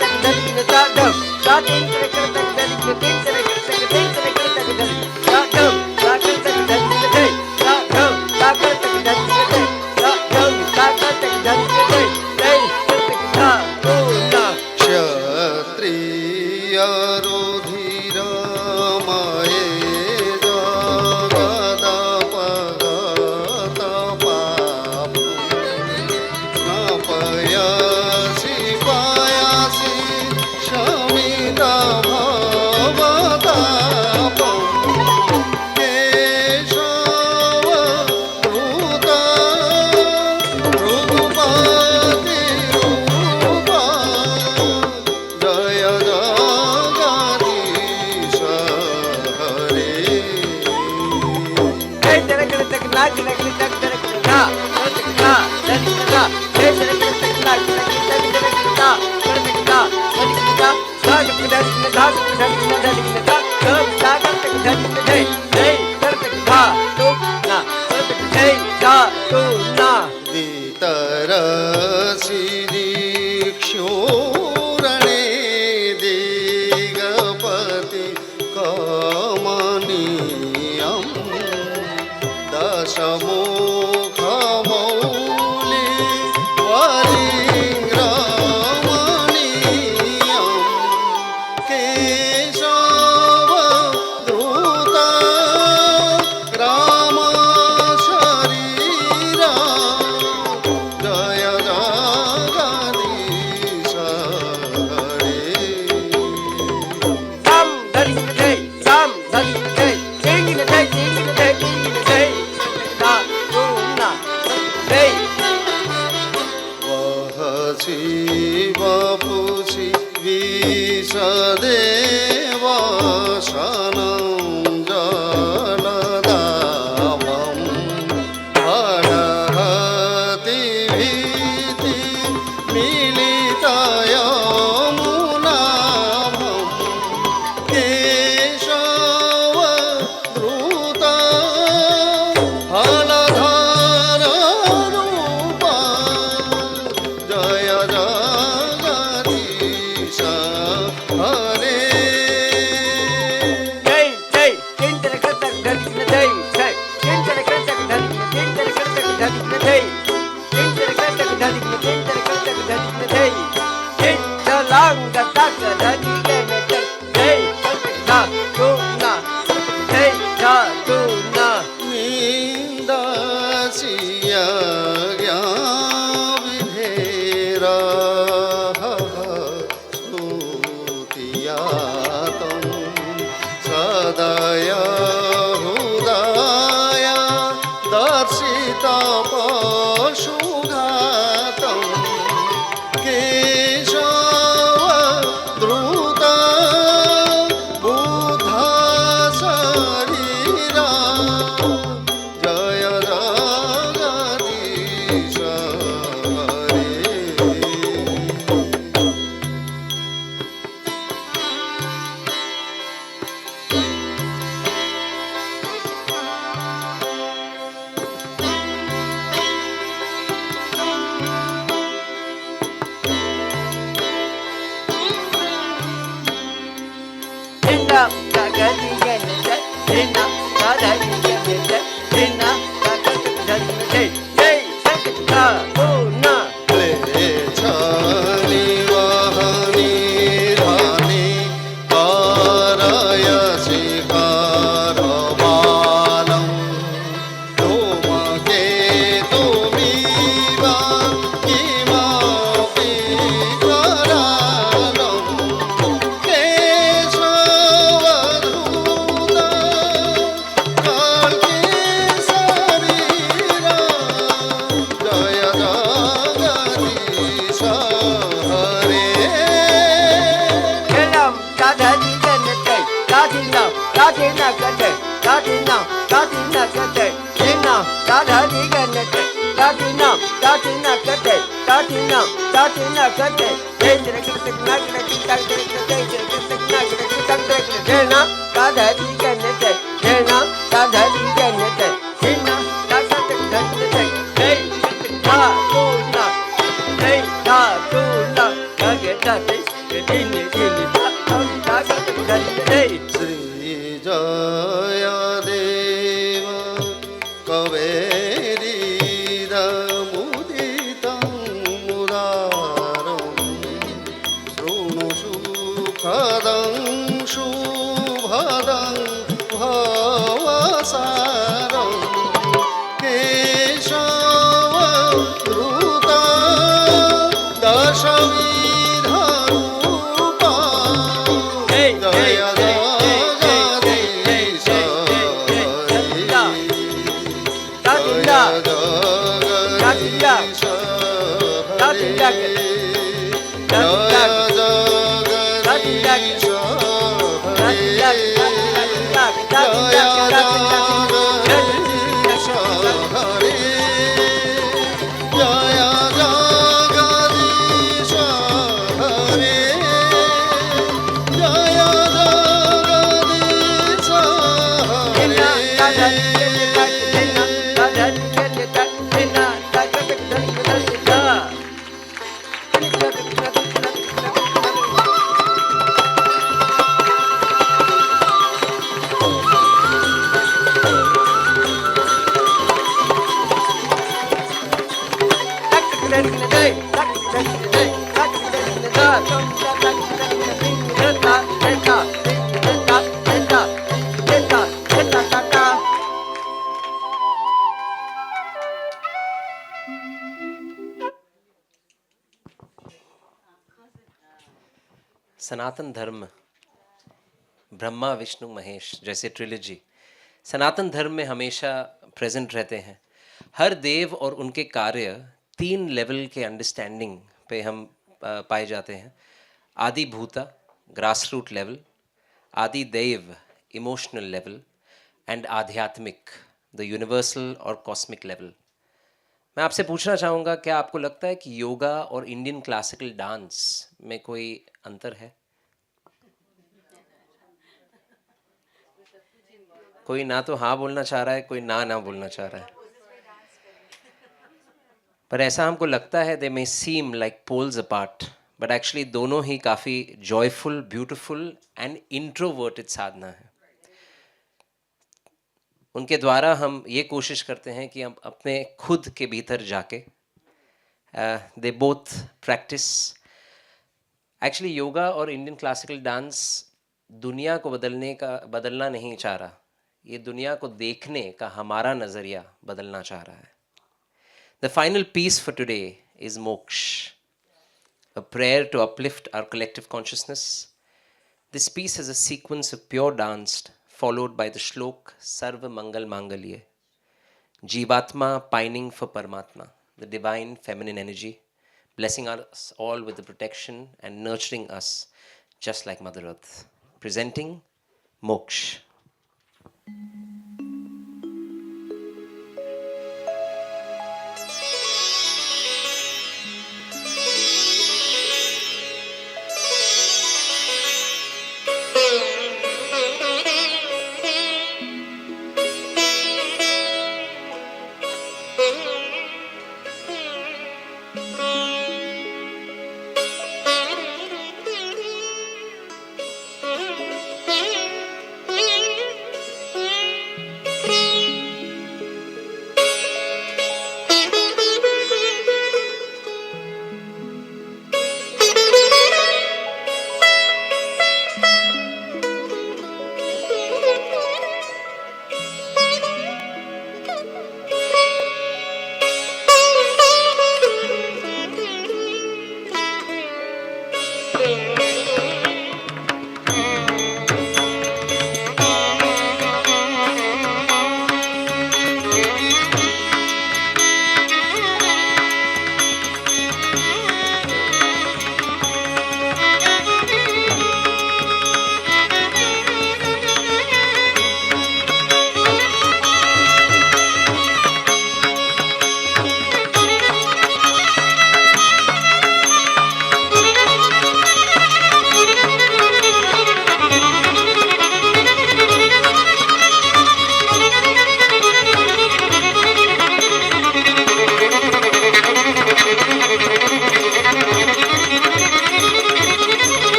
tak dadi ki da dam da tin tere khar tak dadi ki tin tere khar tak dadi da dam da kar tak dadi ki dai da dam da kar tak dadi ki dai da dam da kar tak dadi ki dai dai kar tak da tu na क्षत्रिय रुधिरमये जगदपगतपापं स्नापयसि पयसि शमितभवतापं केशवधूत भृगुपतिरूप जय जगदीश हरे। जय तरकड़ तक नाच लगने तक तरकड़ था तरकड़ था तरकड़ था जय तरकड़ तक नाच लगने तक तरकड़ था तरकड़ था तरकड़ था सागत धरने था धरने धरने था सागत तक धरने जय जय तरकड़ था तो ना तरकड़ जय जा तो ना वितरसि दीक्षोरणे दिगपति कमनीयं दशमुखमौलि वरिङ्ग्रमणीयं केशवधृत रामशरीरा जय जगदीश हरे। sam धरने जय sam धरने जय जिंगने जय जिंगने जय जिंगने जय ना तो ना जय वहसि वपुषि विषदेवशनं जलदावं हरहति भीति मिलितयमुनाभं केशवधृत हलधररूप जय जगदीश हरे। जय जय चिंतन करतक धरने जय जय चिंतन करतक धरने चिंतन करतक धरने जय चिंतन करतक धरने चिंतन करतक धरने जय चिंतलांग तक धरने जय जय ना तो ना जय जा तो ना निन्दसीय ज्ञाविधेरः स्तुतियातं सदय हृदय दर्शितपशुघातं केशवधृत बुद्धशरीरा जय जगदीश हरे। Inna gagadi gane jai inna gadadi gane jai inna gadadi gane jai jai sakta to na क्लेच्छनि वहनि धनि कारयसि करवालं धूमकेतुमिव किमपि करालं केशवधृत कल्किशरीरा जय जगदीश हरे। kelam gadadi gane jai gadina gadina gane gadina gadina gane inna gadadi gane jai gadina gadina gane gadina gadina gane jai jai kitak nagre kitak jai jai kitak nagre kitak jai na gadadi gane jai jai na gadadi gane jai inna gadadi gane jai jai ta to na jai ta to na gage ta jai dini dini ta ta gadadi gane jai श्रीजयदेव कवेरिदमुदितं मुदारं शृणु सुखदं शुभदं भवसारं केशवधृता दशविधरूपा जय जय जय जगदीश राधिका जगदीश राधिका जय राधिका सनातन धर्म, ब्रह्मा विष्णु महेश जैसे trilogy सनातन धर्म में हमेशा प्रेजेंट रहते हैं। हर देव और उनके कार्य 3 लेवल के अंडरस्टैंडिंग पे हम पाए जाते हैं। आदि भूता ग्रास रूट लेवल, आदि देव इमोशनल लेवल एंड आध्यात्मिक द यूनिवर्सल और कॉस्मिक लेवल। मैं आपसे पूछना चाहूँगा, क्या आपको लगता है कि योगा और इंडियन क्लासिकल डांस में कोई अंतर है? कोई ना तो हाँ बोलना चाह रहा है, कोई ना बोलना चाह रहा है। पर ऐसा हमको लगता है they may seem like poles apart, but actually दोनों ही काफ़ी जॉयफुल, ब्यूटीफुल एंड इंट्रोवर्टेड साधना है। उनके द्वारा हम ये कोशिश करते हैं कि हम अपने खुद के भीतर जाके they both practice. Actually yoga और इंडियन क्लासिकल डांस दुनिया को बदलना नहीं चाह रहा, ये दुनिया को देखने का हमारा नज़रिया बदलना चाह रहा है। The final piece for today is Moksha, a prayer to uplift our collective consciousness. This piece is a sequence of pure dance followed by the shlok Sarva Mangal Mangalye. Jivatma pining for Paramatma, the divine feminine energy, blessing us all with the protection and nurturing us just like Mother Earth. Presenting Moksh. Thank you.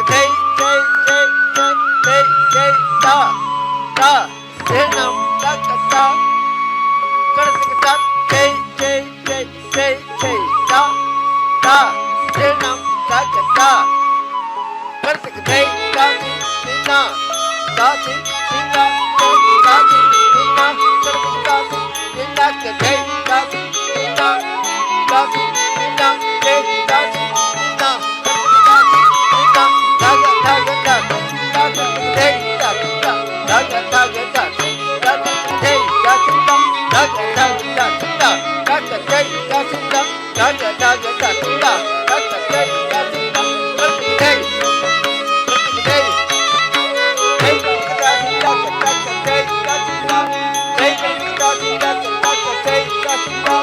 jai jai jai jai jai jai ta ta Senam takata Kartikata jai jai jai jai jai ta ta Senam takata Kartik jai Kati Sina Kati Sina Kati Sina Kartik Kati Sina jai Kati Sina Kati Sina jai Kati Sina Kartik Kati Sina Daga daga daga daga jai Kati daga daga daga daga jai Kati daga daga daga daga jai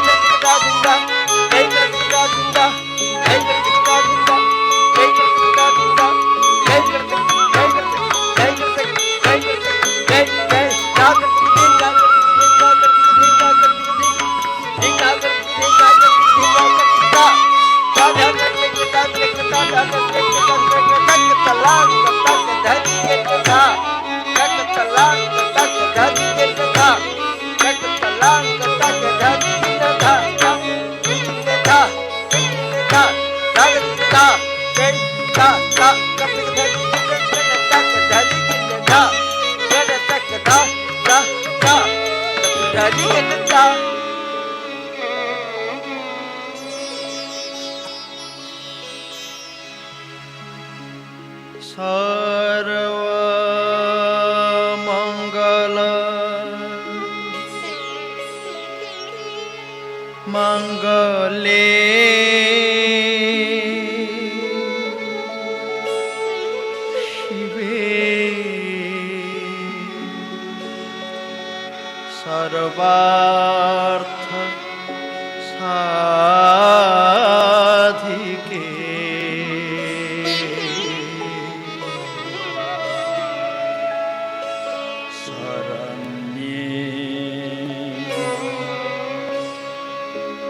Kati Kartik jai सर्वमङ्गल Mangale शिवे सर्वार्थ साधिके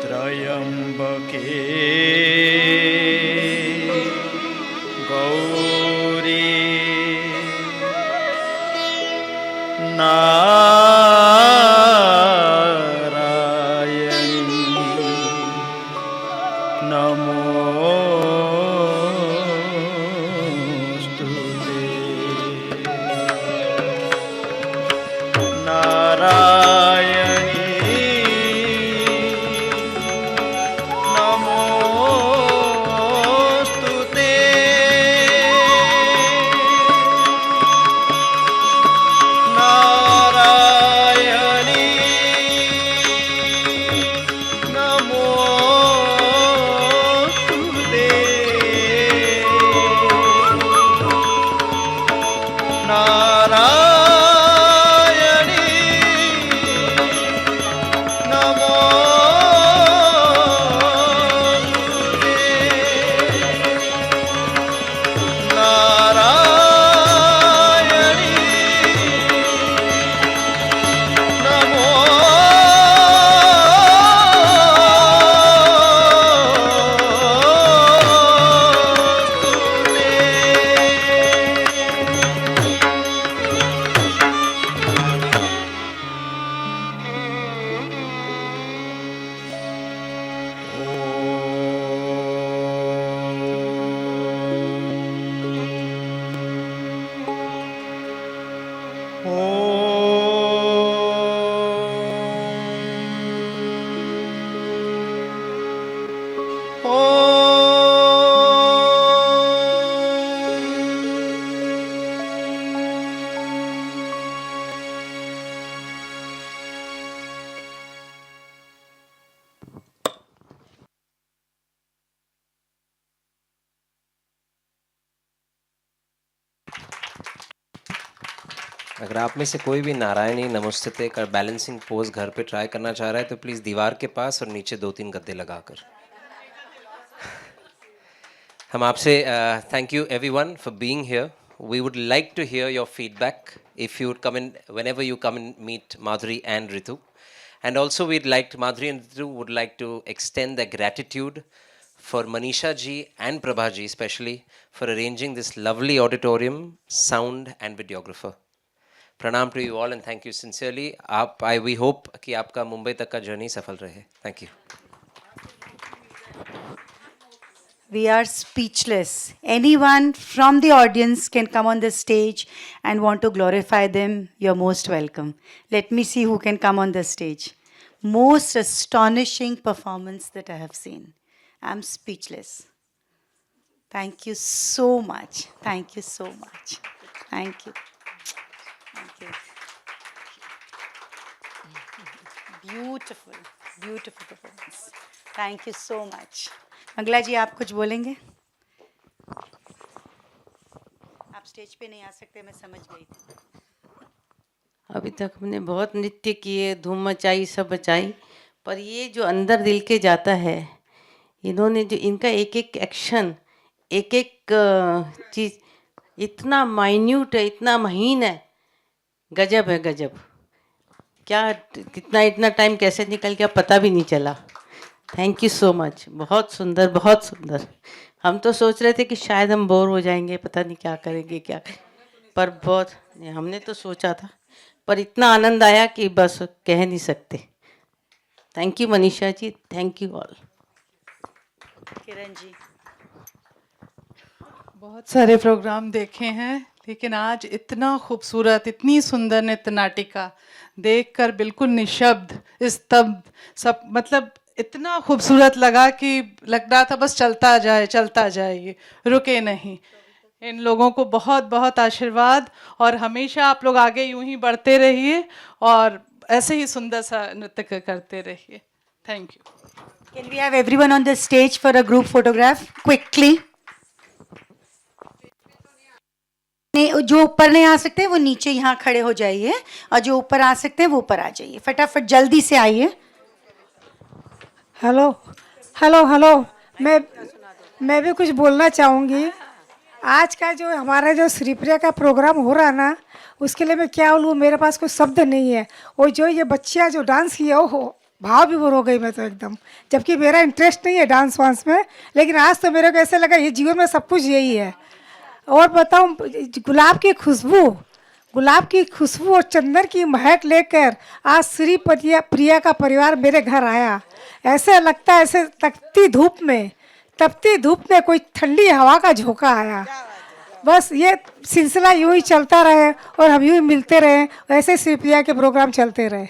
त्र्यम्बके गौरी नारायणी नमोस्तुते नारायणी नमोस्तुते नारायणी नमोस्तुते अगर आप में से कोई भी नारायणी नमोस्तुते का बैलेंसिंग पोज घर पे ट्राई करना चाह रहा है तो प्लीज़ दीवार के पास और नीचे 2-3 गद्दे लगाकर हम आपसे thank you everyone for being here we would like to hear your feedback if you come in whenever you come and meet Madhuri and Ritu And also Madhuri and Ritu would like to extend their gratitude for Manisha ji and Prabha ji especially for arranging this lovely auditorium, sound and videographer. Pranam to you all and thank you sincerely. We hope कि आपका मुंबई तक का journey सफल रहे. Thank you. We are speechless. Anyone from the audience can come on the stage and want to glorify them. You're most welcome. Let me see who can come on the stage. Most astonishing performance that I have seen. I'm speechless. Thank you so much. Thank you so much. Thank you. Thank you. Beautiful, beautiful performance. Thank you so much. Mangla जी आप कुछ बोलेंगे? आप stage पे नहीं आ सकते, मैं समझ गई थी. अभी तक हमने बहुत नृत्य किए, धूम मचाई, सब मचाई, पर ये जो अंदर दिल के जाता है, इन्होंने जो इनका एक एक एक्शन, एक एक चीज़ इतना माइन्यूट है, इतना महीन है, गजब है गजब. क्या कितना इतना टाइम कैसे निकल गया पता भी नहीं चला. Thank you so much. बहुत सुंदर, बहुत सुंदर. हम तो सोच रहे थे कि शायद हम बोर हो जाएंगे, पता नहीं क्या करेंगे क्या, पर बहुत हमने तो सोचा था, पर इतना आनंद आया कि बस कह नहीं सकते. Thank you Manisha ji, thank you all. Kiran ji. बहुत सारे प्रोग्राम देखे हैं, लेकिन आज इतना खूबसूरत, इतनी सुंदर नृत्य नाटिका देखकर बिल्कुल निशब्द, स्तब्ध, सब मतलब इतना खूबसूरत लगा कि लग रहा था बस चलता जाए, ये रुके नहीं. इन लोगों को बहुत बहुत आशीर्वाद और हमेशा आप लोग आगे यूं ही बढ़ते रहिए और ऐसे ही सुंदर सा नृत्य करते रहिए. Thank you. Can we have everyone on the stage for a group photograph quickly? नहीं, जो ऊपर नहीं आ सकते वो नीचे यहाँ खड़े हो जाइए और जो ऊपर आ सकते हैं वो ऊपर आ जाइए. फटाफट जल्दी से आइए. Hello hello hello. मैं भी कुछ बोलना चाहूँगी. आज का जो हमारा जो श्रीप्रिया का प्रोग्राम हो रहा ना, उसके लिए मैं क्या बोलूँ, मेरे पास कोई शब्द नहीं है. और जो ये बच्चियाँ जो डांस किया हो, भाव विभोर हो गई मैं तो एकदम. जबकि मेरा इंटरेस्ट नहीं है डांस वांस में, लेकिन आज तो मेरे को ऐसे लगा ये जीवन में सब कुछ यही है. और बताऊँ, गुलाब की खुशबू और चंदन की महक लेकर आज श्री प्रिया का परिवार मेरे घर आया. ऐसे लगता है ऐसे तपती धूप में कोई ठंडी हवा का झोंका आया. बस ये सिलसिला यूं ही चलता रहे और हम यूं ही मिलते रहे, ऐसे श्री प्रिया के प्रोग्राम चलते रहे.